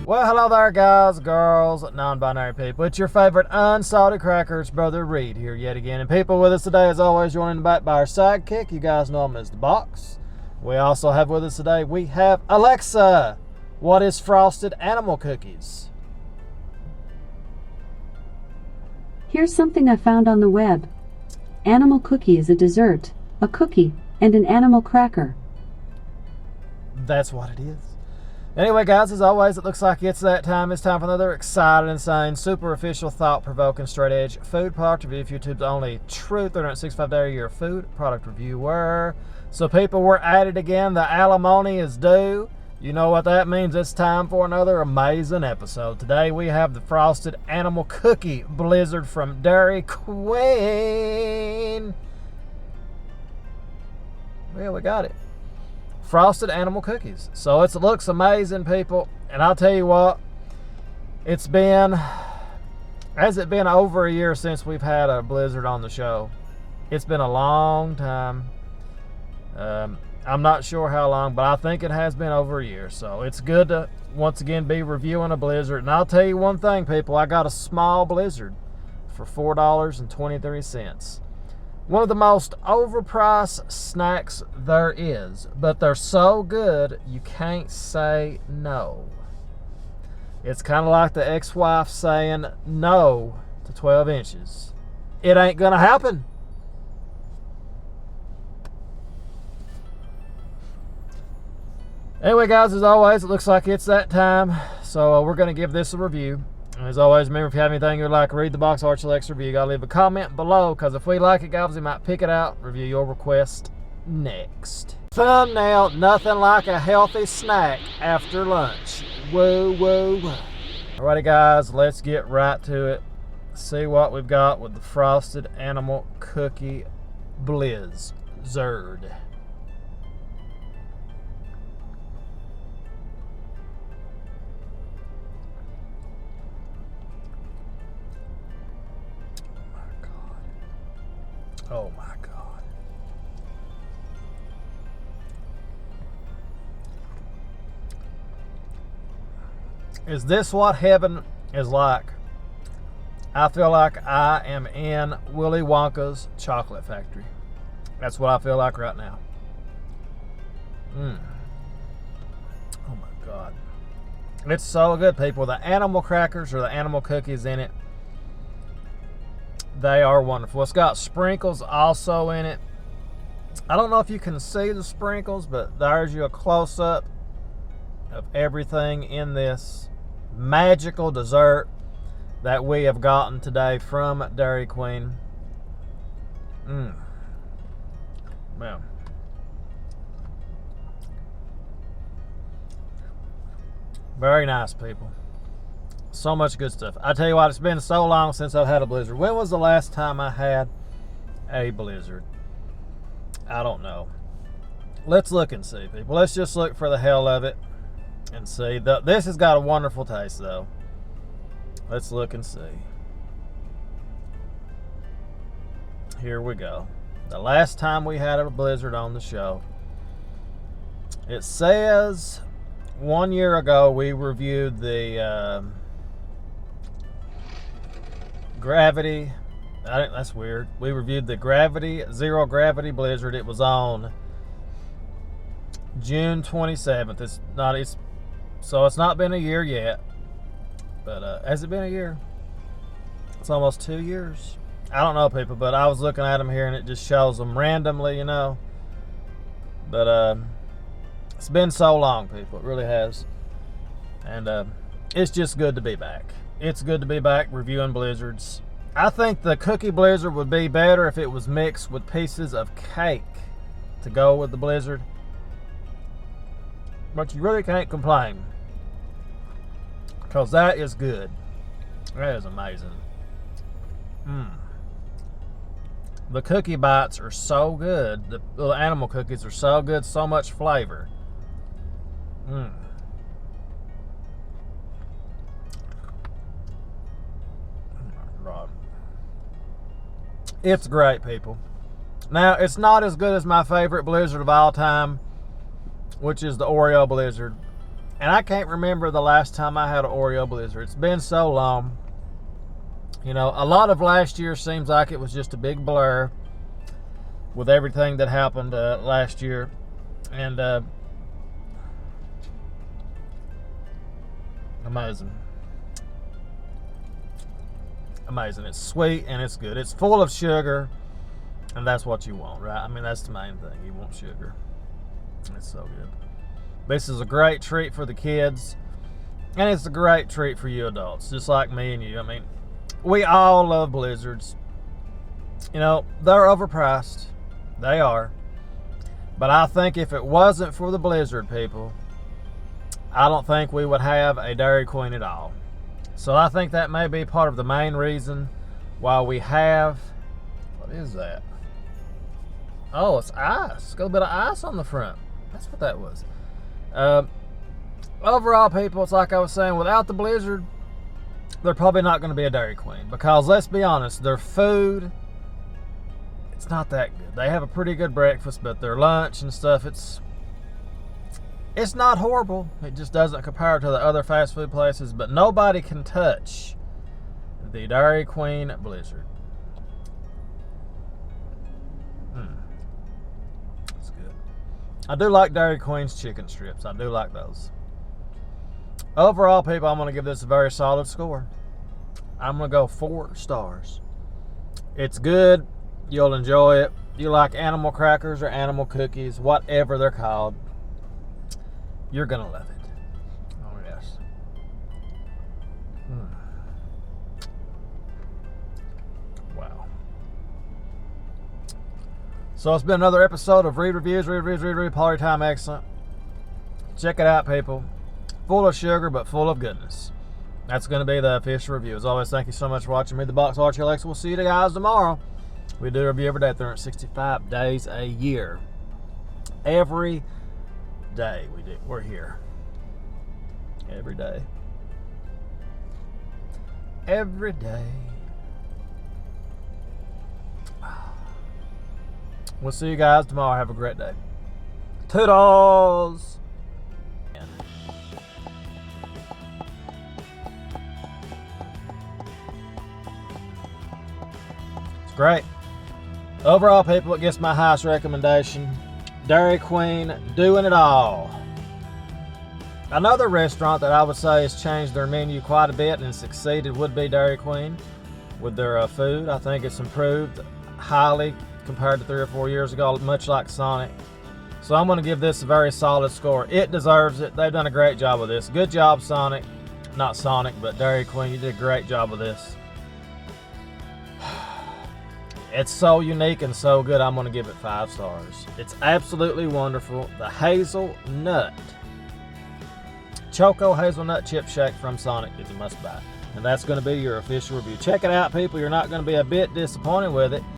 Well, hello there, guys, girls, non-binary people. It's your favorite unsalted crackers, Brother Reed, here yet again. And people with us today, as always, joining back by our sidekick. You guys know him as the Box. We also have with us today, we have Alexa. What is frosted animal cookies? Here's something I found on the web. Animal cookie is a dessert, a cookie, and an animal cracker. That's what it is. Anyway, guys, as always, it looks like it's that time. It's time for another exciting, insane, super official, thought-provoking, straight-edge food product review. YouTube's only true 365-day-a-year food product reviewer. So, people, we're at it again. The alimony is due. You know what that means. It's time for another amazing episode. Today, we have the Frosted Animal Cookie Blizzard from Dairy Queen. Well, we got it. Frosted animal cookies. So it looks amazing, people. And I'll tell you what, has it been over a year since we've had a blizzard on the show? It's been a long time. I'm not sure how long, but I think it has been over a year. So it's good to once again be reviewing a blizzard. And I'll tell you one thing, people, I got a small blizzard for $4.23. One of the most overpriced snacks there is, but they're so good you can't say no. It's kind of like the ex-wife saying no to 12 inches. It ain't gonna happen. Anyway, guys, as always, it looks like it's that time, so we're gonna give this a review. As always, remember, if you have anything you'd like to read the Box Arch Alexa review, you gotta leave a comment below, because if we like it, guys, we might pick it out, review your request next. Thumbnail, nothing like a healthy snack after lunch. Whoa, whoa, whoa. Alrighty, guys, let's get right to it. See what we've got with the Frosted Animal Cookie Blizzard. Oh my God. Is this what heaven is like? I feel like I am in Willy Wonka's chocolate factory. That's what I feel like right now. Oh my God. It's so good, people. The animal crackers or the animal cookies in it, they are wonderful. It's got sprinkles also in it. I don't know if you can see the sprinkles, but there's you a close-up of everything in this magical dessert that we have gotten today from Dairy Queen. Well, very nice, people. So much good stuff. I tell you what, it's been so long since I've had a blizzard. When was the last time I had a blizzard? I don't know. Let's look and see, people. Let's just look for the hell of it and see. This has got a wonderful taste, though. Let's look and see. Here we go. The last time we had a blizzard on the show. It says 1 year ago we reviewed the Gravity, that's weird. We reviewed the Zero Gravity Blizzard. It was on June 27th. So it's not been a year yet. But has it been a year? It's almost 2 years. I don't know, people, but I was looking at them here and it just shows them randomly, you know. But it's been so long, people. It really has. And it's just good to be back. It's good to be back reviewing blizzards. I think the cookie blizzard would be better if it was mixed with pieces of cake to go with the blizzard. But you really can't complain, because that is good. That is amazing. The cookie bites are so good. The little animal cookies are so good, so much flavor. It's great, people. Now, it's not as good as my favorite blizzard of all time, which is the Oreo blizzard. And I can't remember the last time I had an Oreo Blizzard. It's been so long. You know, a lot of last year seems like it was just a big blur with everything that happened last year. And amazing. Amazing. It's sweet and it's good. It's full of sugar, and that's what you want, right? I mean, that's the main thing. You want sugar. It's so good. This is a great treat for the kids, and it's a great treat for you adults, just like me and you. I mean, we all love Blizzards. You know, they're overpriced. They are. But I think if it wasn't for the Blizzard people, I don't think we would have a Dairy Queen at all. So I think that may be part of the main reason why we have... What is that? Oh, it's ice. It's got a bit of ice on the front. That's what that was. Overall, people, it's like I was saying, without the Blizzard, they're probably not going to be a Dairy Queen. Because let's be honest, their food, it's not that good. They have a pretty good breakfast, but their lunch and stuff, it's not horrible. It just doesn't compare to the other fast food places. But nobody can touch the Dairy Queen Blizzard. That's good. I do like Dairy Queen's chicken strips. I do like those. Overall, people, I'm going to give this a very solid score. I'm going to go 4 stars. It's good. You'll enjoy it. You like animal crackers or animal cookies, whatever they're called, you're going to love it. Oh, yes. Wow. So it's been another episode of Read Reviews, Party Time Excellent. Check it out, people. Full of sugar, but full of goodness. That's going to be the official review. As always, thank you so much for watching. Read the Box, Archie, Alexa. We'll see you guys tomorrow. We do a review every day, 365 days a year. Every day we do. We're here. Every day. Every day. We'll see you guys tomorrow. Have a great day. Toodles! It's great. Overall, people, it gets my highest recommendation. Dairy Queen doing it all. Another restaurant that I would say has changed their menu quite a bit and succeeded would be Dairy Queen with their food. I think it's improved highly compared to 3 or 4 years ago, much like Sonic. So I'm going to give this a very solid score. It deserves it. They've done a great job with this. Good job, Sonic. Not Sonic, but Dairy Queen. You did a great job with this. It's so unique and so good, I'm going to give it 5 stars. It's absolutely wonderful. The hazelnut, Choco Hazelnut Chip Shake from Sonic is a must buy. And that's going to be your official review. Check it out, people. You're not going to be a bit disappointed with it.